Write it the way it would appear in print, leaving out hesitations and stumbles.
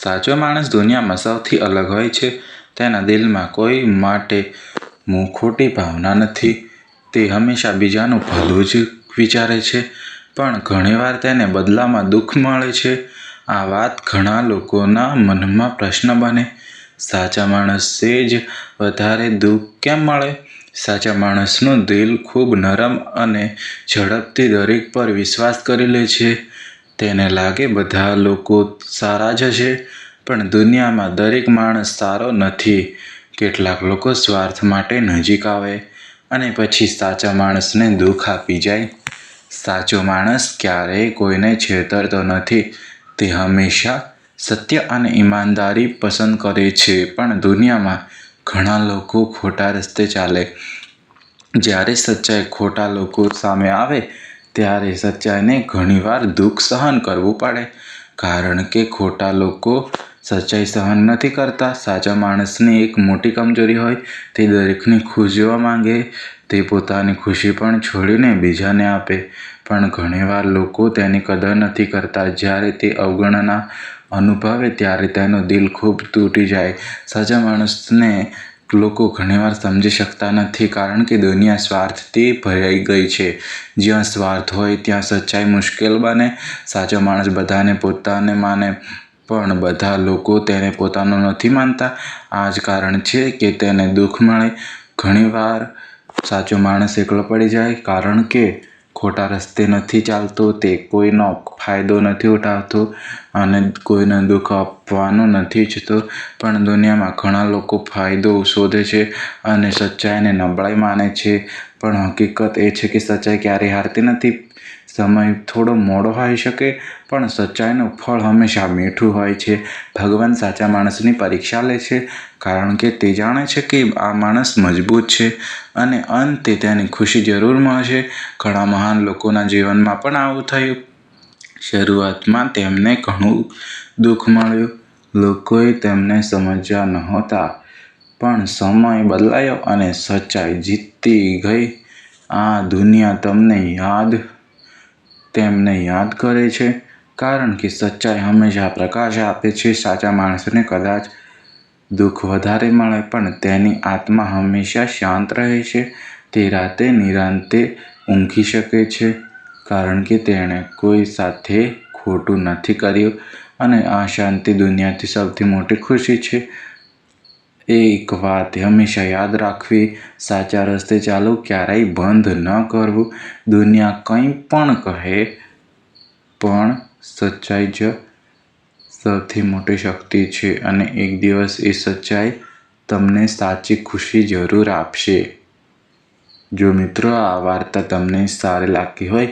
સાચો માણસ દુનિયામાં સૌથી અલગ હોય છે. તેના દિલમાં કોઈ માટે ખોટી ભાવના નથી. તે હંમેશા બીજાનું ભલું જ વિચારે છે, પણ ઘણીવાર તેને બદલામાં દુઃખ મળે છે. આ વાત ઘણા લોકોના મનમાં પ્રશ્ન બને, સાચા માણસે જ વધારે દુઃખ કેમ મળે? સાચા માણસનું દિલ ખૂબ નરમ અને ઝડપથી દરેક પર વિશ્વાસ કરી લે છે. તેને લાગે બધા લોકો સારા જ હશે, પણ દુનિયામાં દરેક માણસ સારો નથી. કેટલાક લોકો સ્વાર્થ માટે નજીક આવે અને પછી સાચા માણસને દુઃખ આપી જાય. સાચો માણસ ક્યારેય કોઈને છેતરતો નથી. તે હંમેશા સત્ય અને ઈમાનદારી પસંદ કરે છે. પણ દુનિયામાં ઘણા લોકો ખોટા રસ્તે ચાલે. જ્યારે સચ્ચાઈ ખોટા લોકો સામે આવે ત્યારે સચ્ચાઈને ઘણીવાર દુઃખ સહન કરવું પડે. કારણ કે ખોટા લોકો સચ્ચાઈ સહન નથી કરતા. સાચા માણસની એક મોટી કમજોરી હોય, તે દરેકની ખુશ જોવા માંગે. તે પોતાની ખુશી પણ છોડીને બીજાને આપે. પણ ઘણીવાર લોકો તેની કદર નથી કરતા. જ્યારે તે અવગણના અનુભવે ત્યારે તેનું દિલ ખૂબ તૂટી જાય. સાચા માણસને લોકો ઘણીવાર સમજી શકતા નથી, કારણ કે દુનિયા સ્વાર્થથી ભરાઈ ગઈ છે. જ્યાં સ્વાર્થ હોય ત્યાં સચ્ચાઈ મુશ્કેલ બને. સાચો માણસ બધાને પોતાને માને, પણ બધા લોકો તેને પોતાનો નથી માનતા. આ જ કારણ છે કે તેને દુઃખ મળે. ઘણીવાર સાચો માણસ એકલો પડી જાય, કારણ કે ખોટા રસ્તે નથી ચાલતો. તે કોઈનો ફાયદો નથી ઉઠાવતો અને કોઈને દુઃખ આપવાનું નથી ઈચ્છતો. પણ દુનિયામાં ઘણા લોકો ફાયદો શોધે છે અને સચ્ચાઈને નબળાઈ માને છે. પણ હકીકત એ છે કે સચ્ચાઈ ક્યારેય હારતી નથી. સમય થોડો મોડો હોઈ શકે, પણ સચ્ચાઈનું ફળ હંમેશા મીઠું હોય છે. ભગવાન સાચા માણસની પરીક્ષા લે છે, કારણ કે તે જાણે છે કે આ માણસ મજબૂત છે અને અંતે તેની ખુશી જરૂર મળશે. ઘણા મહાન લોકોના જીવનમાં પણ આવું થયું. શરૂઆતમાં તેમને ઘણું દુઃખ મળ્યું. લોકોએ તેમને સમજ્યા નહોતા. પણ સમય બદલાયો અને સચ્ચાઈ જીતી ગઈ. આ દુનિયા તેમને યાદ કરે છે, કારણ કે સચ્ચાઈ હંમેશા પ્રકાશ આપે છે. સાચા માણસને કદાચ દુઃખ વધારે મળે, પણ તેની આત્મા હંમેશા શાંત રહે છે. તે રાતે નિરાંતે ઊંઘી શકે છે, કારણ કે તેણે કોઈ સાથે ખોટું નથી કર્યું. અને આ શાંતિ દુનિયાની સૌથી મોટી ખુશી છે. એક વાત હંમેશા યાદ રાખવી, સાચા રસ્તે ચાલવું, ક્યારેય બંધ ન કરવું. દુનિયા કંઈ પણ કહે, પણ સચ્ચાઈ જ સૌથી મોટી શક્તિ છે. અને એક દિવસ એ સચ્ચાઈ તમને સાચી ખુશી જરૂર આપશે. જો મિત્રો આ વાર્તા તમને સારી લાગી હોય